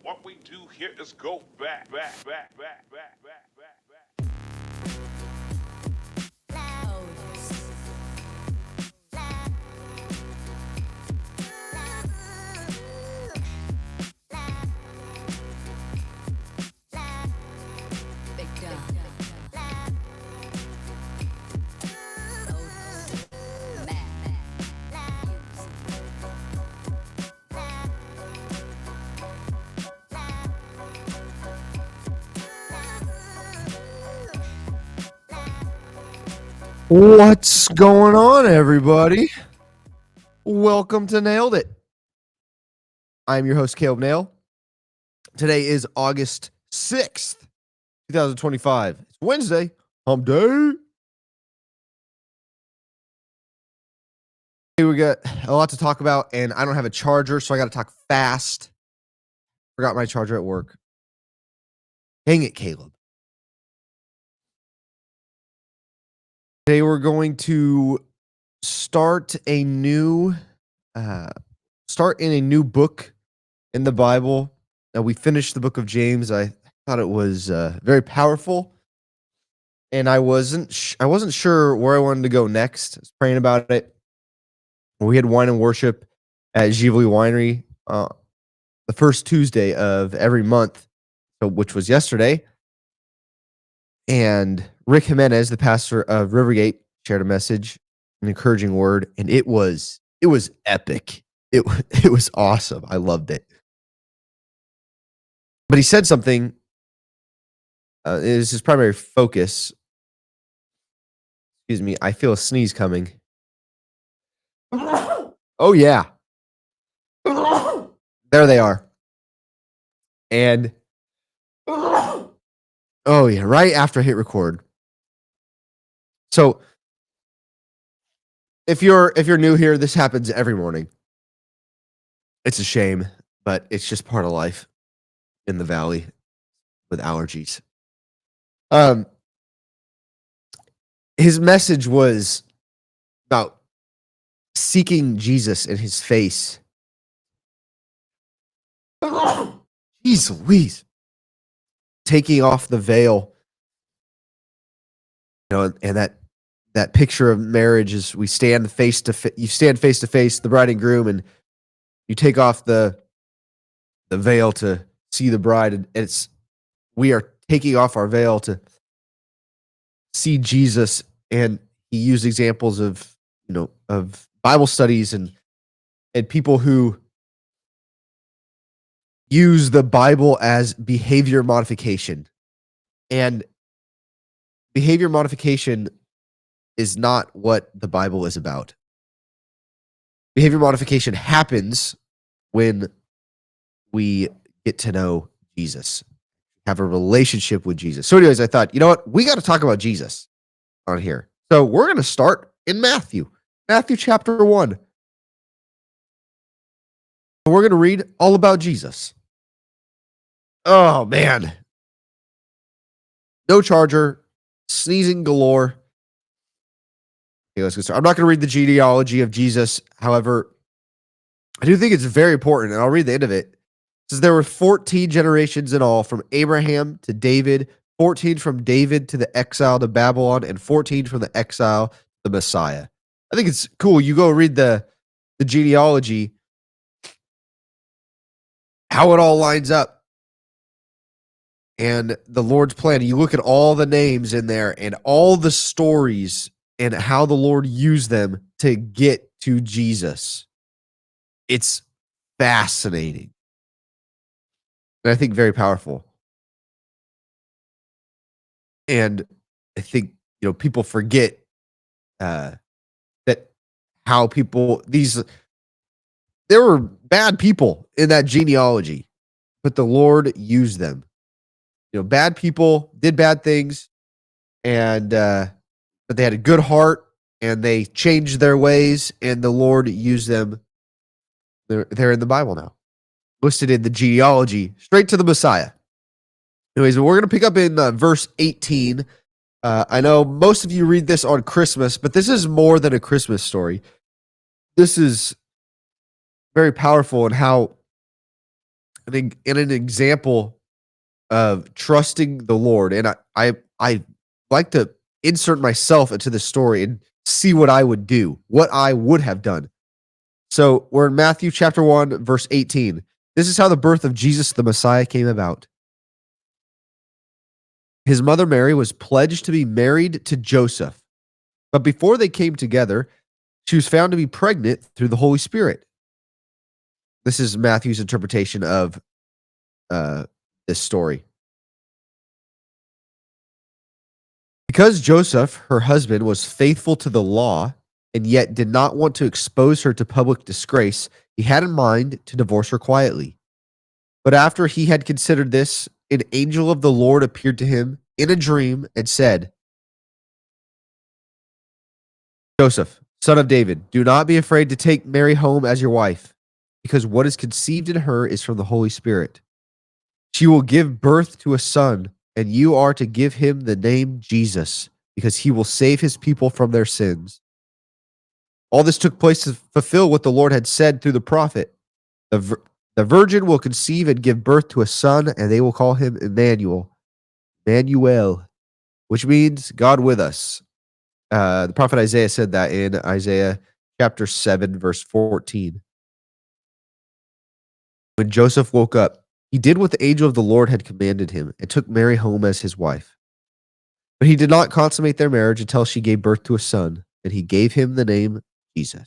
What we do here is go back. What's going on, everybody? Welcome to Nailed It. I'm your host, Caleb Nail. Today is August 6th, 2025. It's Wednesday, hump day. Hey, we got a lot to talk about, and I don't have a charger, so I got to talk fast. Forgot my charger at work. Dang it, Caleb. Today we're going to start in a new book in the Bible. Now, we finished the book of James. I thought it was very powerful, and I wasn't sure where I wanted to go next. I was praying about it. We had wine and worship at Givoli Winery the first Tuesday of every month, which was yesterday. And Rick Jimenez, the pastor of Rivergate, shared a message, an encouraging word, and it was epic. It was awesome. I loved it. But he said something is his primary focus. Excuse me, I feel a sneeze coming. Oh yeah. There they are. And oh yeah, right after I hit record. So if you're new here, this happens every morning. It's a shame, but it's just part of life in the valley with allergies. His message was about seeking Jesus in his face. Jeez Louise. Taking off the veil. And that picture of marriage is we stand face to face. You stand face to face, the bride and groom, and you take off the veil to see the bride, and we are taking off our veil to see Jesus. And he used examples of Bible studies and people who use the Bible as behavior modification. And behavior modification is not what the Bible is about. Behavior modification happens when we get to know Jesus, have a relationship with Jesus. So anyways, I thought, you know what? We got to talk about Jesus on here. So we're going to start in Matthew chapter 1. We're going to read all about Jesus. Oh, man. No charger, sneezing galore. Okay, let's get started. I'm not going to read the genealogy of Jesus. However, I do think it's very important, and I'll read the end of it. It says there were 14 generations in all, from Abraham to David, 14 from David to the exile to Babylon, and 14 from the exile to the Messiah. I think it's cool. You go read the genealogy, how it all lines up, and the Lord's plan. You look at all the names in there and all the stories and how the Lord used them to get to Jesus. It's fascinating. And I think very powerful. And I think, people forget that how there were bad people in that genealogy, but the Lord used them. Bad people did bad things, and but they had a good heart, and they changed their ways, and the Lord used them. They're in the Bible now, listed in the genealogy, straight to the Messiah. Anyways, we're going to pick up in verse 18. I know most of you read this on Christmas, but this is more than a Christmas story. This is very powerful in how an example of trusting the Lord. And I like to insert myself into the story and see what I would do, what I would have done. So we're in Matthew chapter 1, verse 18. This is how the birth of Jesus the Messiah came about. His mother Mary was pledged to be married to Joseph. But before they came together, she was found to be pregnant through the Holy Spirit. This is Matthew's interpretation of this story. Because Joseph, her husband, was faithful to the law and yet did not want to expose her to public disgrace, he had in mind to divorce her quietly. But after he had considered this, an angel of the Lord appeared to him in a dream and said, Joseph, son of David, do not be afraid to take Mary home as your wife, because what is conceived in her is from the Holy Spirit. She will give birth to a son, and you are to give him the name Jesus, because he will save his people from their sins. All this took place to fulfill what the Lord had said through the prophet. The virgin will conceive and give birth to a son, and they will call him Emmanuel, which means God with us. The prophet Isaiah said that in Isaiah chapter 7, verse 14. When Joseph woke up, he did what the angel of the Lord had commanded him and took Mary home as his wife. But he did not consummate their marriage until she gave birth to a son, and he gave him the name Jesus.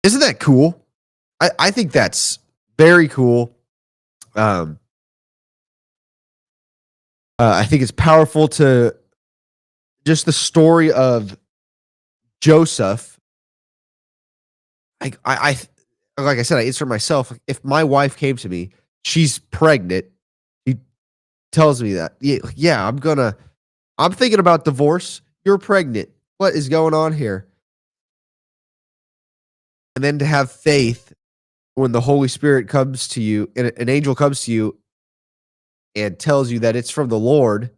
Isn't that cool? I think that's very cool. I think it's powerful to just the story of Joseph. Like I said, I insert myself. If my wife came to me, she's pregnant. She tells me that, yeah, I'm thinking about divorce. You're pregnant. What is going on here? And then to have faith when the Holy Spirit comes to you and an angel comes to you and tells you that it's from the Lord,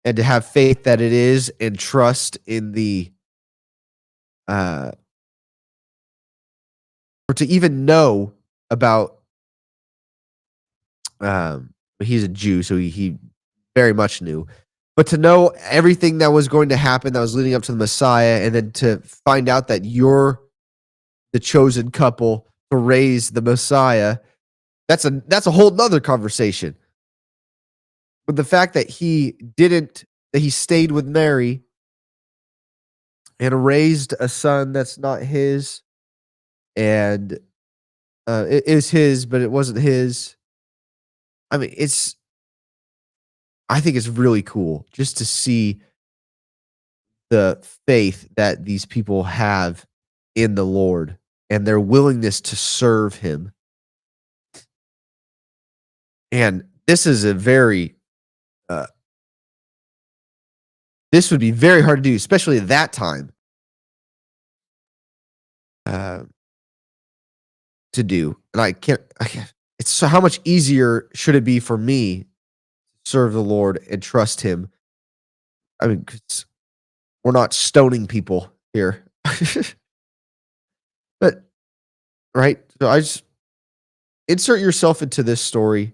and to have faith that it is and trust in the or to even know about he's a Jew, so he very much knew. But to know everything that was going to happen that was leading up to the Messiah, and then to find out that you're the chosen couple to raise the Messiah, that's a whole nother conversation. But the fact that he stayed with Mary and raised a son that's not his, and it is his, but it wasn't his. I mean, I think it's really cool just to see the faith that these people have in the Lord and their willingness to serve him. And this is this would be very hard to do, especially at that time, to do. And I can't, it's so how much easier should it be for me to serve the Lord and trust him? I mean, 'cause we're not stoning people here. But, right? So I just insert yourself into this story.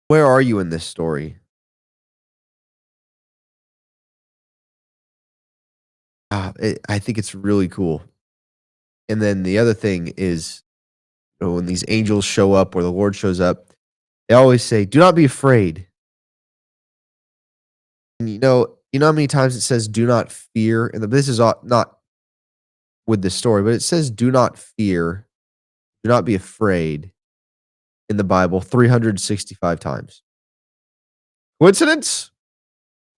Where are you in this story? I think it's really cool. And then the other thing is, when these angels show up or the Lord shows up, they always say, "Do not be afraid." And you know how many times it says, "Do not fear," and this is not with this story, but it says, "Do not fear, do not be afraid" in the Bible 365 times. Coincidence?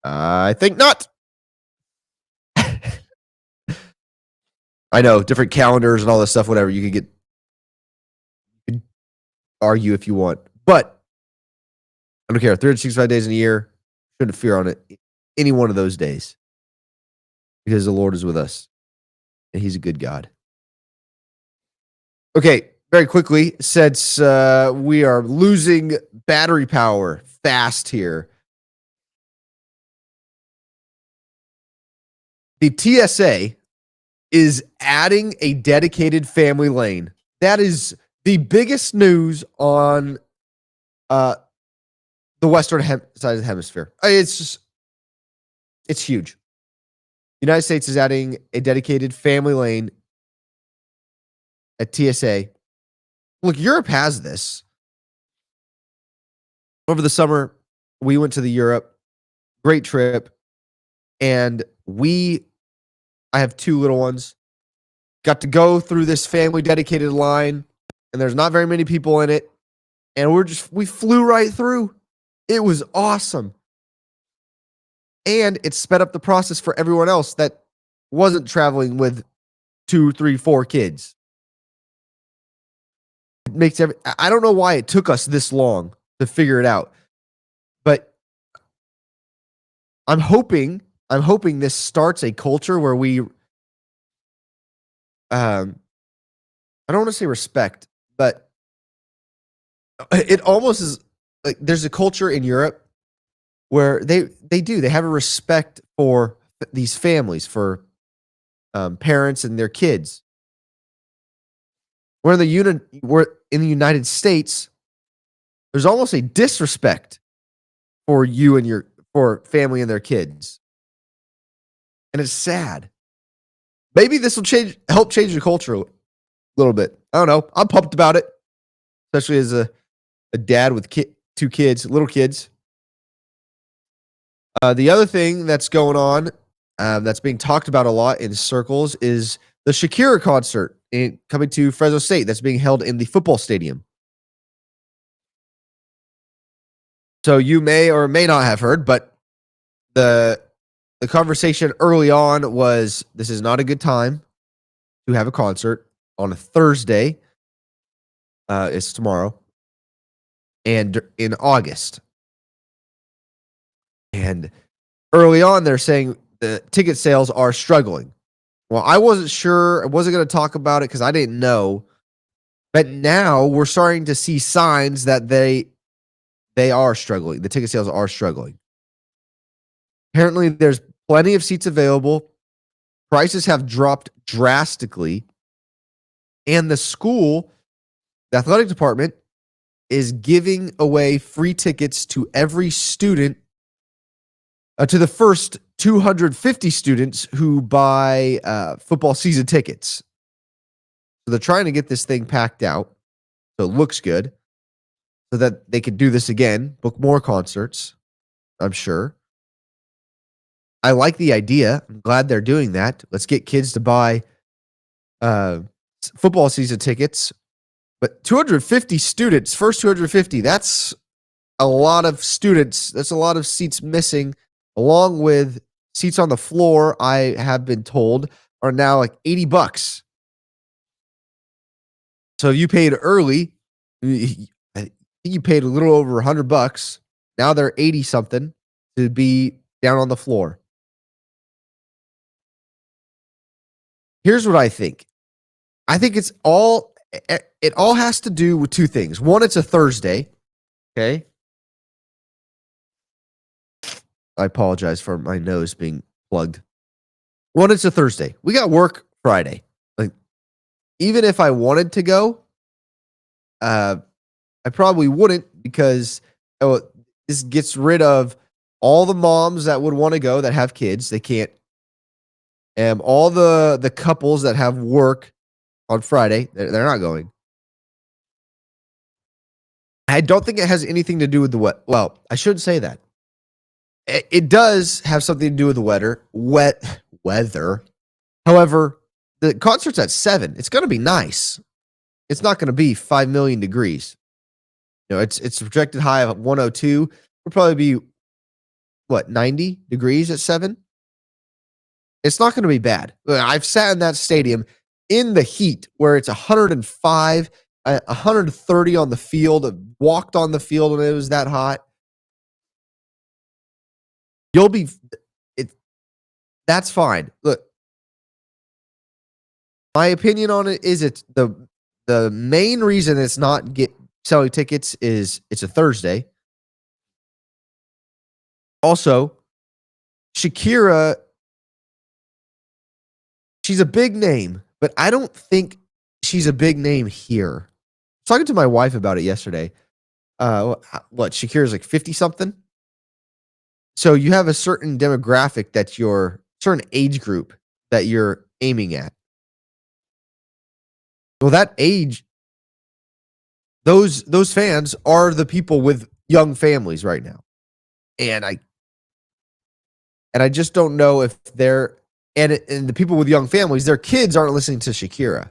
I think not. I know different calendars and all this stuff. Whatever you could argue if you want, but I don't care. 365 days in a year, shouldn't fear on it any one of those days, because the Lord is with us and He's a good God. Okay, very quickly, since we are losing battery power fast here, the TSA is adding a dedicated family lane. That is the biggest news on the western side of the hemisphere. It's huge. The United States is adding a dedicated family lane at TSA. Look, Europe has this. Over the summer, we went to the Europe. Great trip. And I have 2 little ones. Got to go through this family dedicated line, and there's not very many people in it. And we flew right through. It was awesome. And it sped up the process for everyone else that wasn't traveling with 2, 3, 4 kids. It makes I don't know why it took us this long to figure it out. But I'm hoping this starts a culture where we I don't want to say respect, but it almost is like there's a culture in Europe where they have a respect for these families, for parents and their kids. We're in the United States, there's almost a disrespect for you and for family and their kids. And it's sad. Maybe this will help change the culture a little bit. I don't know. I'm pumped about it, especially as a dad with 2 kids, little kids. The other thing that's going on, that's being talked about a lot in circles, is the Shakira concert coming to Fresno State that's being held in the football stadium. So you may or may not have heard, but the conversation early on was this is not a good time to have a concert on a Thursday. It's tomorrow. And in August. And early on, they're saying the ticket sales are struggling. Well, I wasn't sure. I wasn't going to talk about it because I didn't know. But now we're starting to see signs that they are struggling. The ticket sales are struggling. Apparently, there's plenty of seats available. Prices have dropped drastically. And the athletic department, is giving away free tickets to every student, to the first 250 students who buy football season tickets. So they're trying to get this thing packed out so it looks good so that they can do this again, book more concerts, I'm sure. I like the idea. I'm glad they're doing that. Let's get kids to buy football season tickets. But 250 students, first 250, that's a lot of students. That's a lot of seats missing, along with seats on the floor, I have been told, are now like $80. So you paid early. I think you paid a little over $100. Now they're 80 something to be down on the floor. Here's what I think. I think it all has to do with 2 things. One, it's a Thursday. Okay. I apologize for my nose being plugged. One, it's a Thursday. We got work Friday. Like, even if I wanted to go, I probably wouldn't because this gets rid of all the moms that would want to go that have kids. They can't. And all the couples that have work on Friday, they're not going. I don't think it has anything to do with the weather. Well, I shouldn't say that. It does have something to do with the weather. However, the concert's at 7. It's going to be nice. It's not going to be 5 million degrees. It's a projected high of 102. It'll probably be 90 degrees at 7. It's not going to be bad. I've sat in that stadium in the heat where it's 105, 130 on the field. I walked on the field when it was that hot. That's fine. Look, my opinion on it is it's the main reason it's not selling tickets is it's a Thursday. Also, Shakira she's a big name, but I don't think she's a big name here. I was talking to my wife about it yesterday. What Shakira's like 50 something. So you have a certain demographic that you're certain age group that you're aiming at. Well, that age, those fans are the people with young families right now. And I just don't know if they're and the people with young families, their kids aren't listening to Shakira.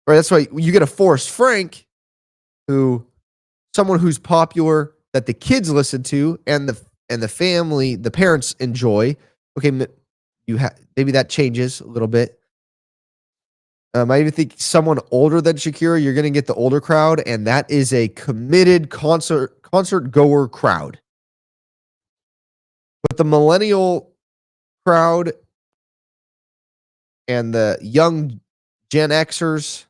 Right? That's why you get a Forrest Frank, someone who's popular that the kids listen to and the family, the parents enjoy. Okay, maybe that changes a little bit. I even think someone older than Shakira, you're going to get the older crowd, and that is a committed concert goer crowd. But the millennial crowd and the young Gen Xers,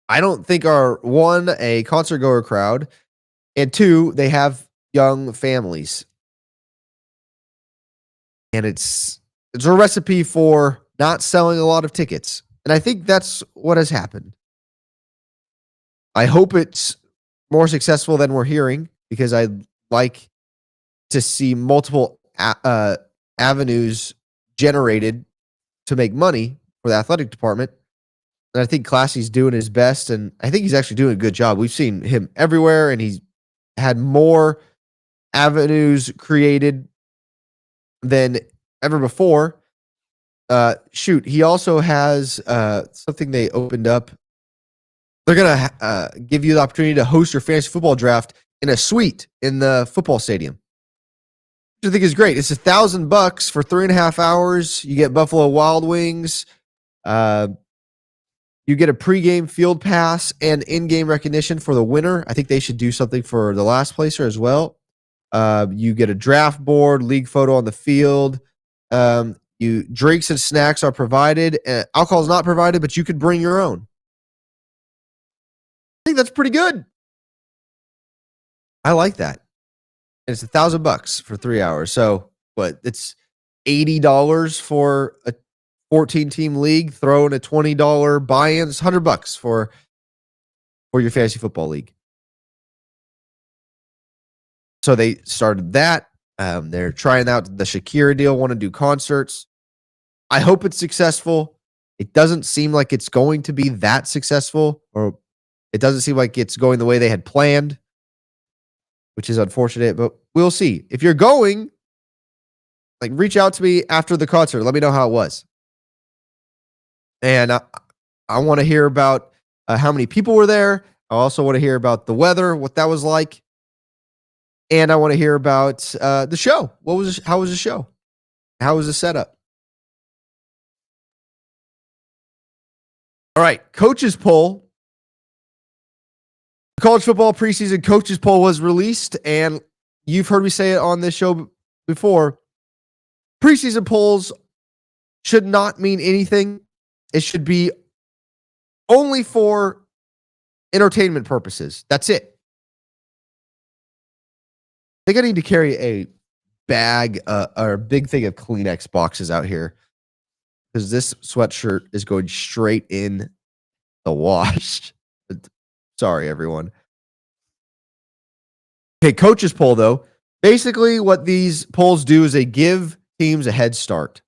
I don't think are one, a concert goer crowd, and two, they have young families. And it's a recipe for not selling a lot of tickets. And I think that's what has happened. I hope it's more successful than we're hearing because I'd like to see multiple avenues generated to make money for the athletic department. And I think Classy's doing his best, and I think he's actually doing a good job. We've seen him everywhere, and he's had more avenues created than ever before. He also has something they opened up. They're going to give you the opportunity to host your fantasy football draft in a suite in the football stadium, which I think is great. It's $1,000 for 3.5 hours. You get Buffalo Wild Wings. You get a pregame field pass and in-game recognition for the winner. I think they should do something for the last placer as well. You get a draft board, league photo on the field. Drinks and snacks are provided. Alcohol is not provided, but you could bring your own. I think that's pretty good. I like that. And it's $1,000 for 3 hours. So what? It's $80 for a 14-team league. Throw in a $20 buy-in. It's $100 for your fantasy football league. So they started that. They're trying out the Shakira deal. Want to do concerts. I hope it's successful. It doesn't seem like it's going to be that successful, or it doesn't seem like it's going the way they had planned, which is unfortunate, but we'll see. If you're going, reach out to me after the concert. Let me know how it was. And I want to hear about how many people were there. I also want to hear about the weather, what that was like. And I want to hear about the show. How was the show? How was the setup? All right, coaches poll. The college football preseason coaches poll was released, and you've heard me say it on this show before. Preseason polls should not mean anything. It should be only for entertainment purposes. That's it. I think I need to carry a bag or a big thing of Kleenex boxes out here because this sweatshirt is going straight in the wash. Sorry, everyone. Okay, coaches poll, though. Basically, what these polls do is they give teams a head start.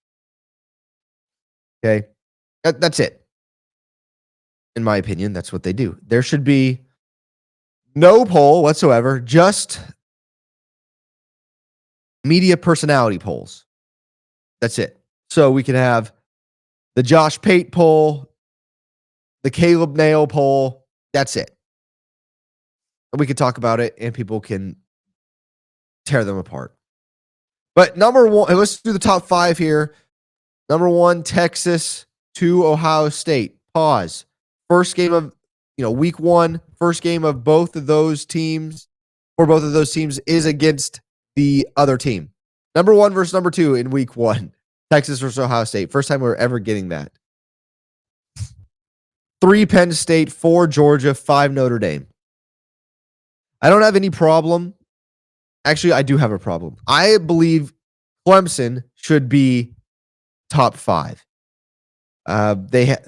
Okay, that's it. In my opinion, that's what they do. There should be no poll whatsoever, just media personality polls. That's it. So we can have the Josh Pate poll, the Caleb Nail poll. That's it. We can talk about it and people can tear them apart. But number one, let's do the top 5 here. Number 1, Texas, 2, Ohio State. Pause. First game of week 1, first game of both of those teams, or both of those teams is against the other team. Number 1 versus number 2 in week 1. Texas versus Ohio State. First time we're ever getting that. 3, Penn State, 4, Georgia, 5, Notre Dame. I don't have any problem. Actually, I do have a problem. I believe Clemson should be top 5. They have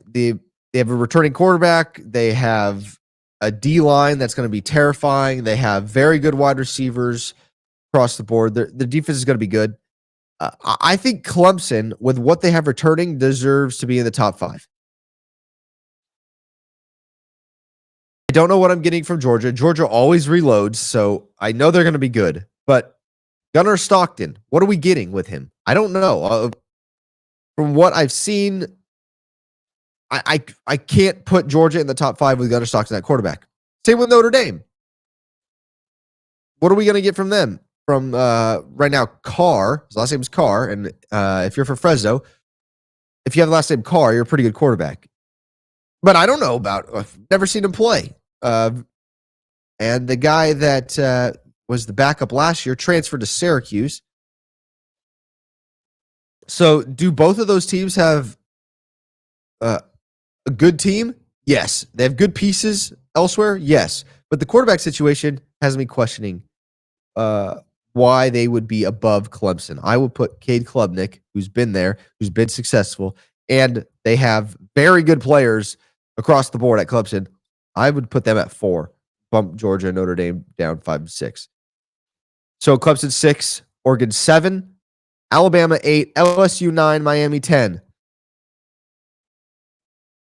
a returning quarterback. They have a D line that's going to be terrifying. They have very good wide receivers across the board. The defense is going to be good. I think Clemson, with what they have returning, deserves to be in the top 5. I don't know what I'm getting from Georgia. Georgia always reloads, so I know they're going to be good. But Gunnar Stockton, what are we getting with him? I don't know. From what I've seen, I can't put Georgia in the top 5 with Gunnar Stockton at quarterback. Same with Notre Dame. What are we going to get from them? From right now, Carr. His last name is Carr, and if you're from Fresno, if you have the last name Carr, you're a pretty good quarterback. But I don't know about. I've never seen him play. And the guy that was the backup last year transferred to Syracuse. So, do both of those teams have a good team? Yes. They have good pieces elsewhere? Yes. But the quarterback situation has me questioning why they would be above Clemson. I would put Cade Klubnik, who's been there, who's been successful, and they have very good players across the board at Clemson. I would put them at 4. Bump Georgia and Notre Dame down 5 and 6. So Clemson 6, Oregon 7, Alabama 8, LSU 9, Miami 10.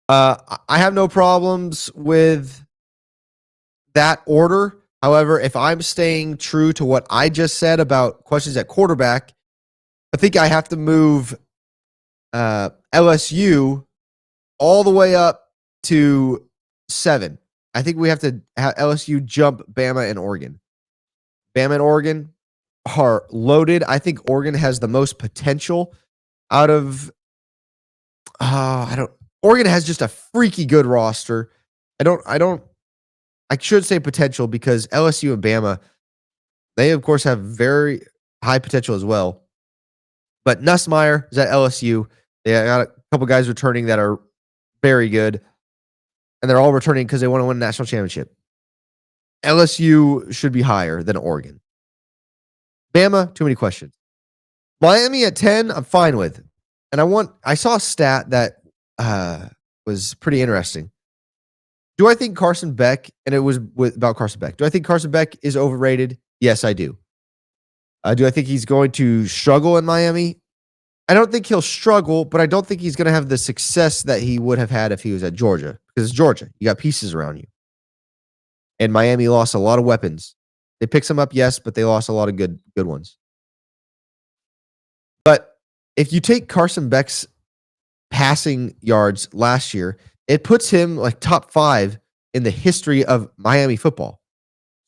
I have no problems with that order. However, if I'm staying true to what I just said about questions at quarterback, I think I have to move LSU all the way up to 7. I think we have to have LSU jump Bama and Oregon. Bama and Oregon are loaded. I think Oregon has the most potential out of Oregon has just a freaky good roster. I should say potential because LSU and Bama, they of course have very high potential as well. But Nussmeier is at LSU. They got a couple guys returning that are very good. And they're all returning because they want to win a national championship. LSU should be higher than Oregon. Bama, too many questions. Miami at 10, I'm fine with. And I saw a stat that was pretty interesting. Do I think Carson Beck, and it was about Carson Beck, do I think Carson Beck is overrated? Yes, I do. Do I think he's going to struggle in Miami? I don't think he'll struggle, but I don't think he's going to have the success that he would have had if he was at Georgia. Because it's Georgia. You got pieces around you. And Miami lost a lot of weapons. They picked some up, yes, but they lost a lot of good ones. But if you take Carson Beck's passing yards last year, it puts him like top 5 in the history of Miami football.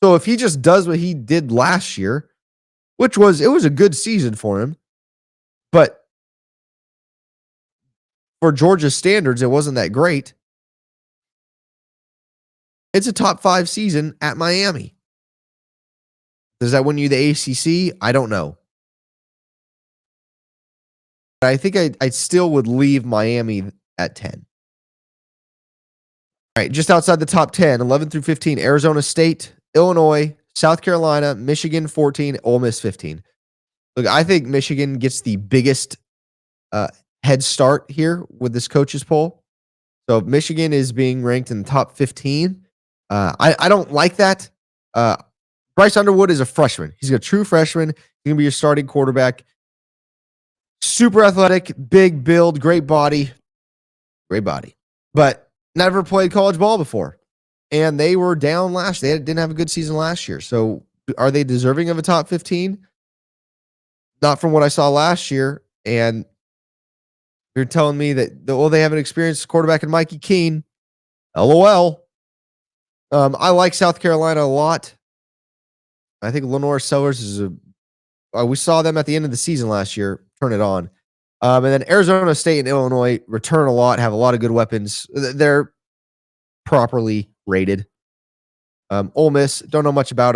So if he just does what he did last year, it was a good season for him, but for Georgia's standards, it wasn't that great. It's a top 5 season at Miami. Does that win you the ACC? I don't know. But I think I still would leave Miami at 10. All right, just outside the top 10, 11 through 15, Arizona State, Illinois, South Carolina, Michigan 14, Ole Miss 15. Look, I think Michigan gets the biggest head start here with this coaches poll. So Michigan is being ranked in the top 15. I don't like that. Bryce Underwood is a freshman. He's a true freshman. He's going to be your starting quarterback. Super athletic, big build, great body. But never played college ball before. And they were down last. They didn't have a good season last year. So are they deserving of a top 15? Not from what I saw last year. And you're telling me that they have an experienced quarterback in Mikey Keene. LOL. I like South Carolina a lot. I think Lenore Sellers is we saw them at the end of the season last year. Turn it on. And then Arizona State and Illinois return a lot, have a lot of good weapons. They're properly rated. Ole Miss, don't know much about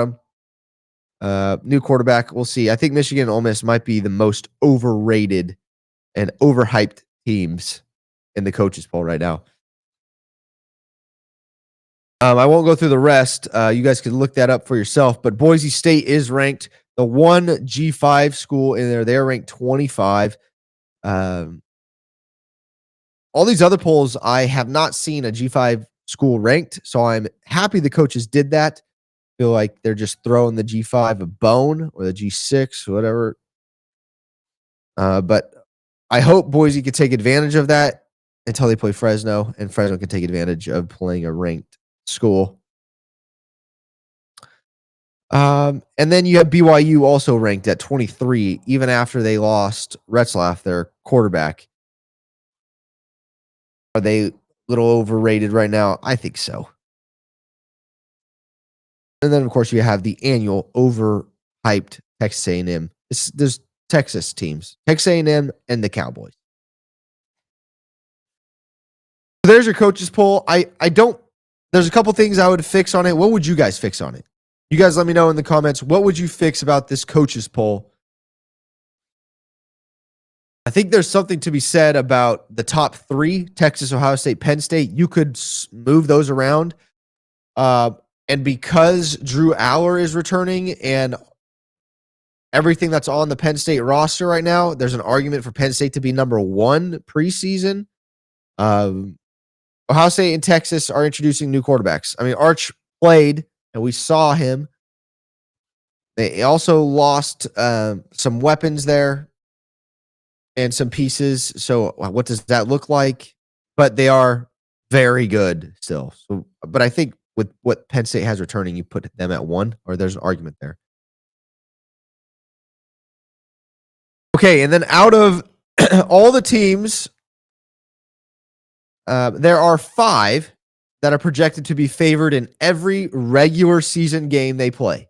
them. New quarterback, we'll see. I think Michigan and Ole Miss might be the most overrated and overhyped teams in the coaches poll right now. I won't go through the rest. You guys can look that up for yourself. But Boise State is ranked the one G5 school in there. They're ranked 25. all these other polls, I have not seen a G5 school ranked, so I'm happy the coaches did that. Feel like they're just throwing the G5 a bone or the G6, whatever. But I hope Boise could take advantage of that until they play Fresno, and Fresno can take advantage of playing a ranked school. And then you have BYU also ranked at 23, even after they lost Retzlaff, their quarterback. Are they a little overrated right now? I think so. And then, of course, you have the annual overhyped Texas A&M. There's Texas teams, Texas A&M and the Cowboys. There's your coaches poll. I don't. There's a couple things I would fix on it. What would you guys fix on it? You guys let me know in the comments. What would you fix about this coaches poll? I think there's something to be said about the top three, Texas, Ohio State, Penn State. You could move those around. And because Drew Aller is returning and everything that's on the Penn State roster right now, there's an argument for Penn State to be number one preseason. Ohio State and Texas are introducing new quarterbacks. I mean, Arch played, and we saw him. They also lost some weapons there and some pieces. So what does that look like? But they are very good still. So, but I think with what Penn State has returning, you put them at one, or there's an argument there. Okay, and then out of all the teams, there are 5 that are projected to be favored in every regular season game they play.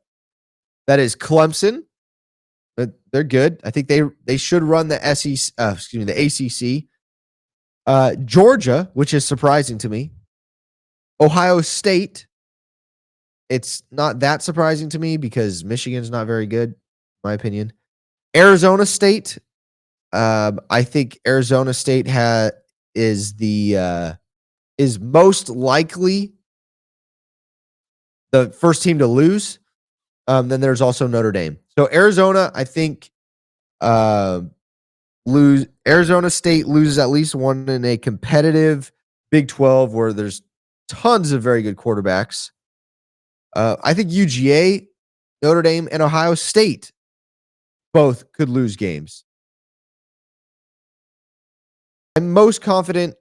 That is Clemson. They're good. I think they should run the the ACC. Georgia, which is surprising to me. Ohio State. It's not that surprising to me because Michigan's not very good, in my opinion. Arizona State. I think Arizona State is most likely the first team to lose. Then there's also Notre Dame. So Arizona, I think, Arizona State loses at least one in a competitive Big 12 where there's tons of very good quarterbacks. I think UGA, Notre Dame, and Ohio State both could lose games. I'm most confident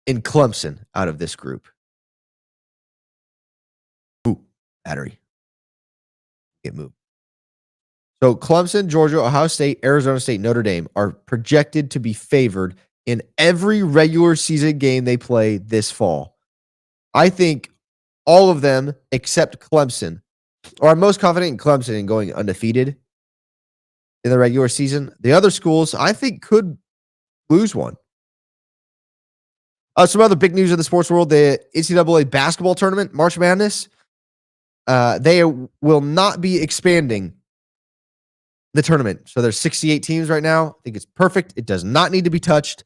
in Clemson out of this group. Ooh, battery. Get moved. So Clemson, Georgia, Ohio State, Arizona State, Notre Dame are projected to be favored in every regular season game they play this fall. I think all of them except Clemson, or I'm most confident in Clemson in going undefeated in the regular season. The other schools, I think, could lose one. Some other big news in the sports world, the NCAA basketball tournament, March Madness, they will not be expanding the tournament. So there's 68 teams right now. I think it's perfect. It does not need to be touched.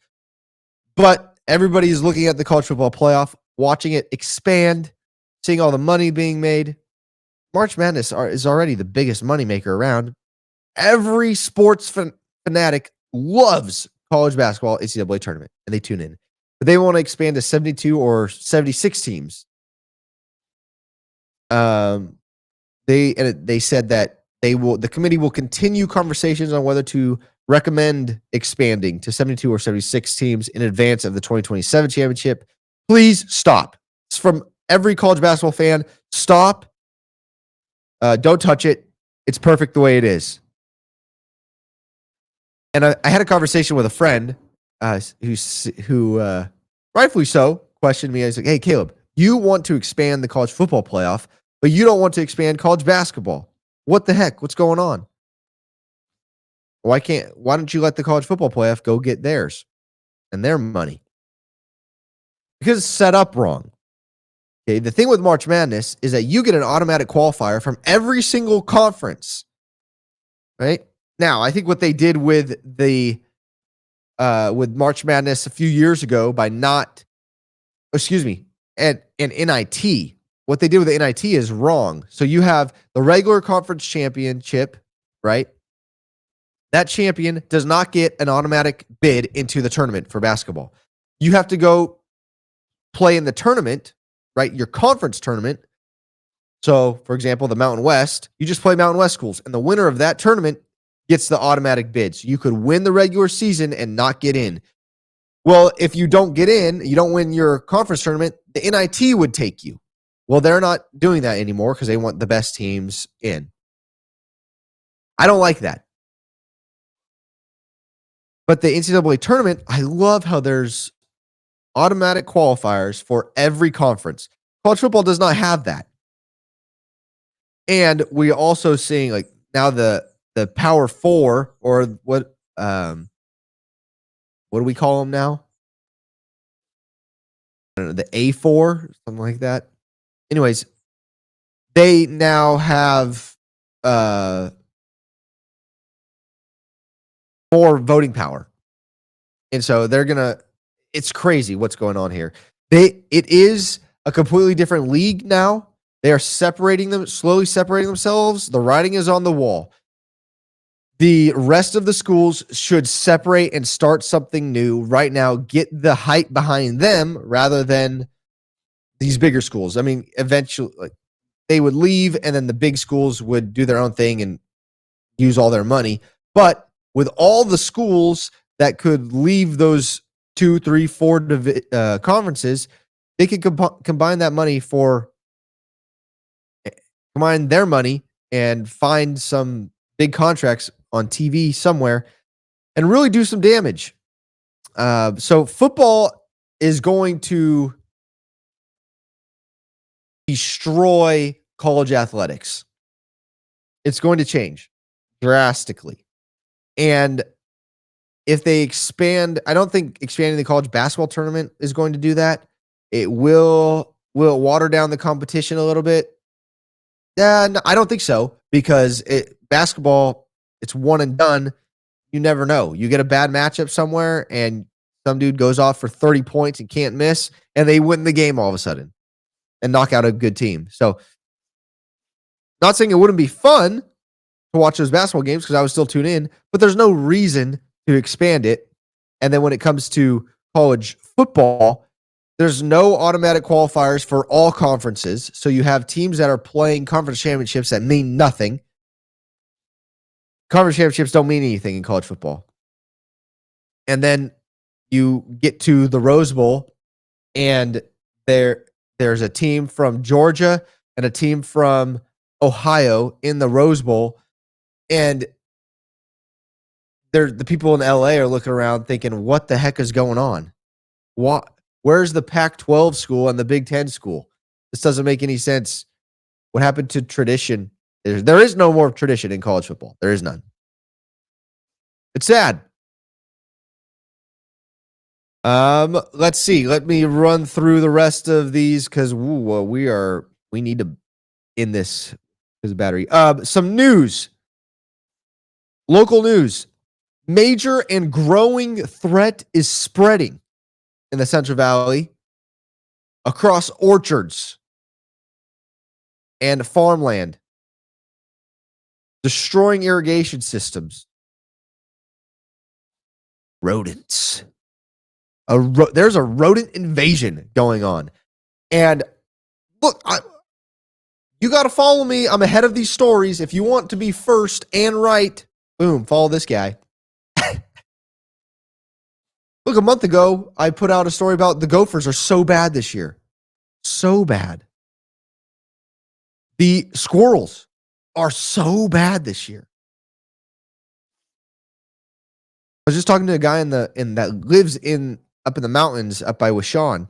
But everybody is looking at the college football playoff, watching it expand, seeing all the money being made. March Madness is already the biggest moneymaker around. Every sports fanatic loves college basketball NCAA tournament, and they tune in. But they want to expand to 72 or 76 teams. They said that the committee will continue conversations on whether to recommend expanding to 72 or 76 teams in advance of the 2027 championship. Please stop. It's from every college basketball fan. Stop. Don't touch it. It's perfect the way it is. And I had a conversation with a friend who rightfully so, questioned me. I was like, hey, Caleb, you want to expand the college football playoff, but you don't want to expand college basketball. What the heck? What's going on? Why don't you let the college football playoff go get theirs and their money? Because it's set up wrong. Okay, the thing with March Madness is that you get an automatic qualifier from every single conference. Right? Now, I think what they did with with March Madness a few years ago by and NIT, what they did with the NIT is wrong. So you have the regular conference championship, right? that champion does not get an automatic bid into the tournament for basketball. You have to go play in the tournament, right? Your conference tournament. So, for example, the Mountain West, you just play Mountain West schools, and the winner of that tournament gets the automatic bid. So you could win the regular season and not get in. Well, if you don't get in, you don't win your conference tournament, the NIT would take you. Well, they're not doing that anymore because they want the best teams in. I don't like that. But the NCAA tournament, I love how there's automatic qualifiers for every conference. College football does not have that. And we're also seeing like now the Power Four, or what do we call them now? I don't know, the A4, something like that. Anyways, they now have more voting power. And so it's crazy what's going on here. It is a completely different league now. They are slowly separating themselves. The writing is on the wall. The rest of the schools should separate and start something new right now. Get the hype behind them rather than these bigger schools. I mean, eventually they would leave and then the big schools would do their own thing and use all their money. But with all the schools that could leave those 2, 3, 4 conferences, they could combine their money and find some big contracts on TV somewhere and really do some damage. So football is going to destroy college athletics. It's going to change drastically. And if they expand, I don't think expanding the college basketball tournament is going to do that. It will water down the competition a little bit. No, I don't think so, because basketball, it's one and done. You never know. You get a bad matchup somewhere and some dude goes off for 30 points and can't miss, and they win the game all of a sudden and knock out a good team. So, not saying it wouldn't be fun to watch those basketball games because I would still tune in, but there's no reason to expand it. And then when it comes to college football, there's no automatic qualifiers for all conferences. So you have teams that are playing conference championships that mean nothing. Conference championships don't mean anything in college football. And then you get to the Rose Bowl, and there's a team from Georgia and a team from Ohio in the Rose Bowl. And the people in LA are looking around thinking, what the heck is going on? Where's the Pac-12 school and the Big Ten school? This doesn't make any sense. What happened to tradition? There is no more tradition in college football. There is none. It's sad. Let's see. Let me run through the rest of these because we need to end this because of battery. Some news. Local news. Major and growing threat is spreading in the Central Valley across orchards and farmland, destroying irrigation systems. Rodents. There's a rodent invasion going on. And look, you got to follow me. I'm ahead of these stories. If you want to be first and right, boom, follow this guy. Look, a month ago, I put out a story about the Gophers are so bad this year. So bad. The squirrels are so bad this year. I was just talking to a guy that lives up in the mountains up by Washawn.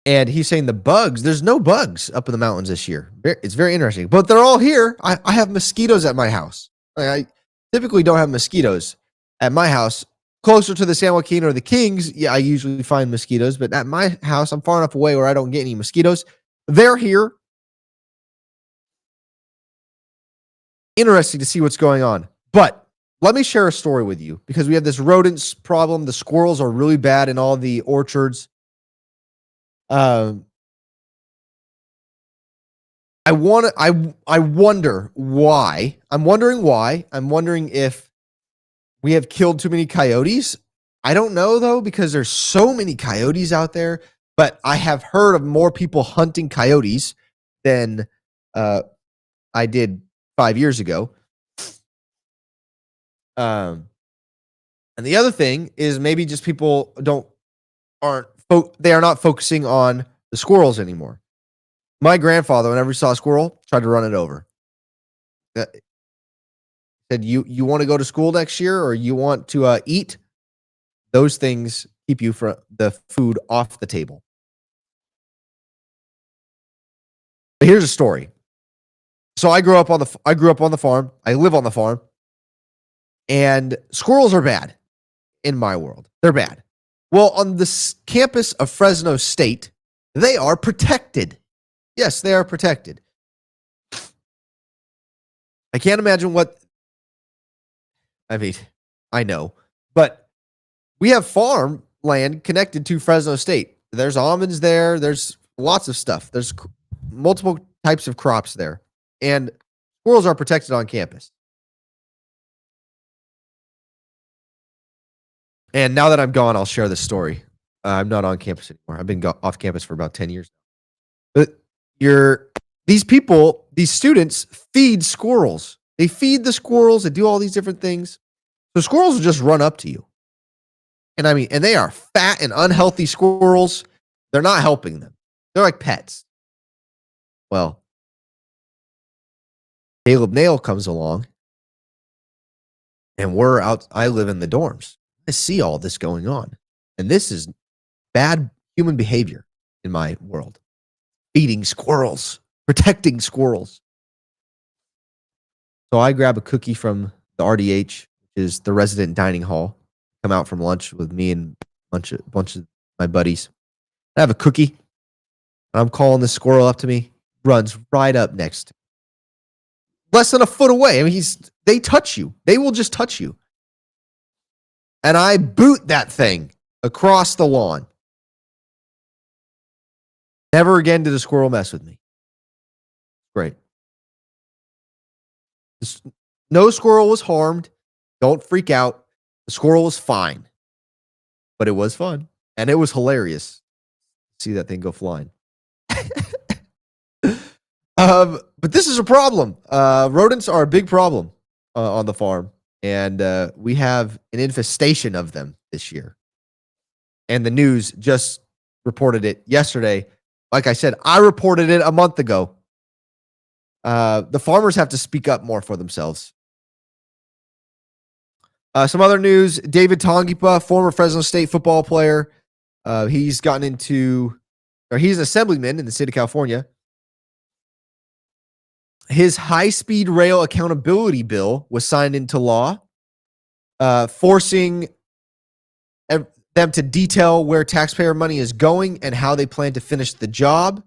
And he's saying the bugs, there's no bugs up in the mountains this year. It's very interesting. But they're all here. I have mosquitoes at my house. I typically don't have mosquitoes at my house. Closer to the San Joaquin or the Kings, yeah, I usually find mosquitoes. But at my house, I'm far enough away where I don't get any mosquitoes. They're here. Interesting to see what's going on. But let me share a story with you because we have this rodents problem. The squirrels are really bad in all the orchards. I wonder why. I'm wondering why. I'm wondering if we have killed too many coyotes. I don't know though, because there's so many coyotes out there, but I have heard of more people hunting coyotes than I did 5 years ago. And the other thing is maybe just people they are not focusing on the squirrels anymore. My grandfather, whenever he saw a squirrel, tried to run it over. Said, "You want to go to school next year, or you want to eat? Those things keep you from the food off the table." But here's a story. So I grew up on the farm. I live on the farm, and squirrels are bad in my world. They're bad. Well, on the campus of Fresno State, they are protected. Yes, they are protected. I can't imagine I know, but we have farmland connected to Fresno State. There's almonds there. There's lots of stuff. There's multiple types of crops there, and squirrels are protected on campus. And now that I'm gone, I'll share this story. I'm not on campus anymore. I've been off campus for about 10 years. But these students feed squirrels. They feed the squirrels. They do all these different things. So squirrels will just run up to you. And they are fat and unhealthy squirrels. They're not helping them. They're like pets. Well, Caleb Nail comes along, and I live in the dorms. I see all this going on. And this is bad human behavior in my world. Feeding squirrels, protecting squirrels. So I grab a cookie from the RDH, which is the resident dining hall. Come out from lunch with me and a bunch of my buddies. I have a cookie. And I'm calling this squirrel up to me. Runs right up next to me. Less than a foot away. I mean, they touch you. They will just touch you. And I boot that thing across the lawn. Never again did a squirrel mess with me. Great. No squirrel was harmed. Don't freak out. The squirrel was fine. But it was fun. And it was hilarious to see that thing go flying. But this is a problem. Rodents are a big problem on the farm. And we have an infestation of them this year. And the news just reported it yesterday. Like I said, I reported it a month ago. The farmers have to speak up more for themselves. Some other news: David Tongipa, former Fresno State football player, he's an assemblyman in the state of California. His high-speed rail accountability bill was signed into law, forcing them to detail where taxpayer money is going and how they plan to finish the job.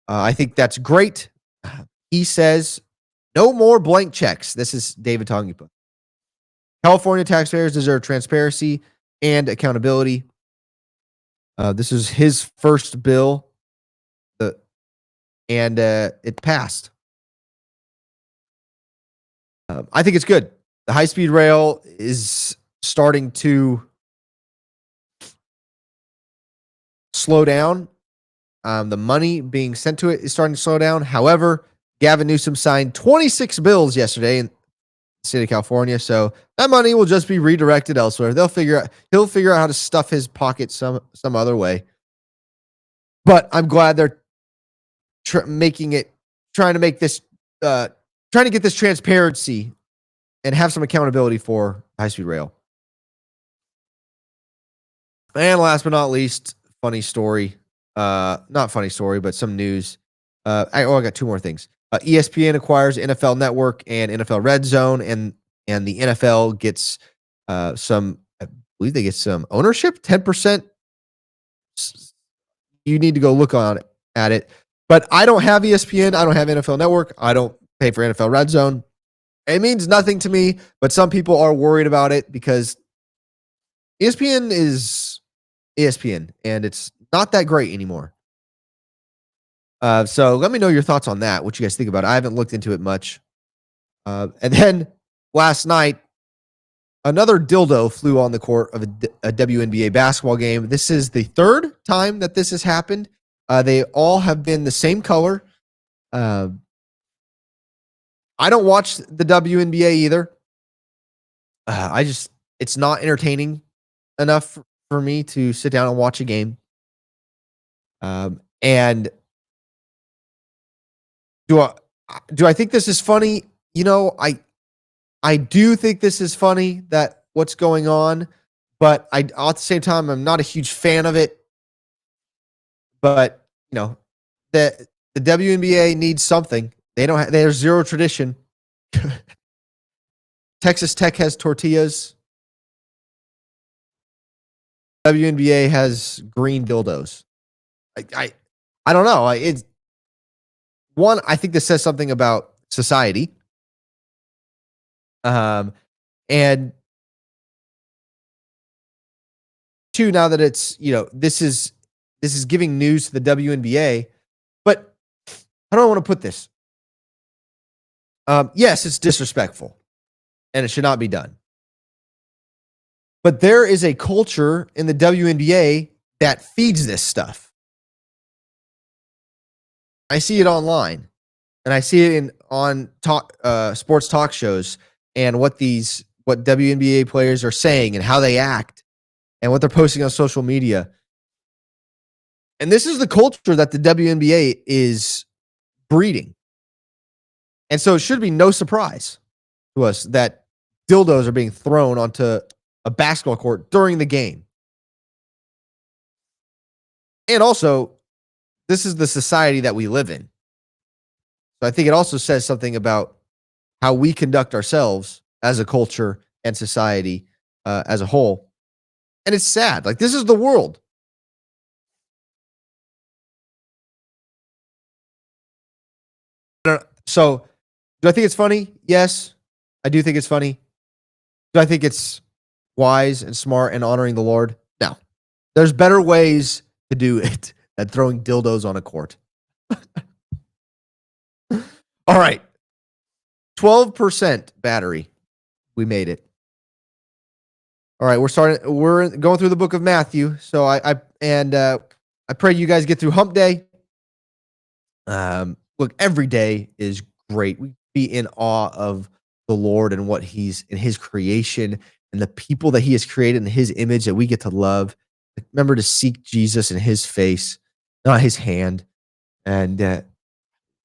I think that's great. He says, no more blank checks. This is David Tongipa. California taxpayers deserve transparency and accountability. This is his first bill, and it passed. I think it's good. The high-speed rail is starting to slow down. The money being sent to it is starting to slow down. However, Gavin Newsom signed 26 bills yesterday in the state of California, so that money will just be redirected elsewhere. He'll figure out how to stuff his pocket some other way. But I'm glad they're trying to get this transparency and have some accountability for high-speed rail. And last but not least, funny story. Not funny story, but some news. I got two more things. ESPN acquires NFL Network and NFL Red Zone, and the NFL gets some. I believe they get some ownership, 10%. You need to go look at it. But I don't have ESPN. I don't have NFL Network. I don't pay for NFL Red Zone. It means nothing to me, but some people are worried about it because ESPN is ESPN, and it's not that great anymore. So let me know your thoughts on that. What you guys think about it. I haven't looked into it much. And then last night, another dildo flew on the court of a WNBA basketball game. This is the third time that this has happened. They all have been the same color. I don't watch the WNBA either. It's not entertaining enough for me to sit down and watch a game. And do I think this is funny? I do think this is funny that what's going on, but at the same time, I'm not a huge fan of it. But the WNBA needs something. There's zero tradition. Texas Tech has tortillas. WNBA has green dildos. I don't know. I think this says something about society. And two, now that it's, this is giving news to the WNBA, but how do I want to put this? Yes, it's disrespectful and it should not be done. But there is a culture in the WNBA that feeds this stuff. I see it online and I see it on sports talk shows and what WNBA players are saying and how they act and what they're posting on social media. And this is the culture that the WNBA is breeding. And so it should be no surprise to us that dildos are being thrown onto a basketball court during the game. And also, this is the society that we live in. So I think it also says something about how we conduct ourselves as a culture and society as a whole. And it's sad. Like, this is the world. So, do I think it's funny? Yes, I do think it's funny. Do I think it's wise and smart and honoring the Lord? No. There's better ways to do it than throwing dildos on a court. All right. 12% battery. We made it. All right, we're going through the book of Matthew. So I pray you guys get through hump day. Look, every day is great. We be in awe of the Lord and what he's in his creation and the people that he has created in his image that we get to love. Remember to seek Jesus in his face, not his hand, and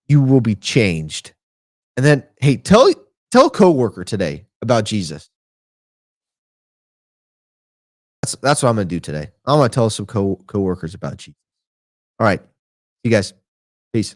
you will be changed. And then, hey, tell a coworker today about Jesus. That's what I'm going to do today. I'm going to tell some coworkers about Jesus. All right. You guys. Peace.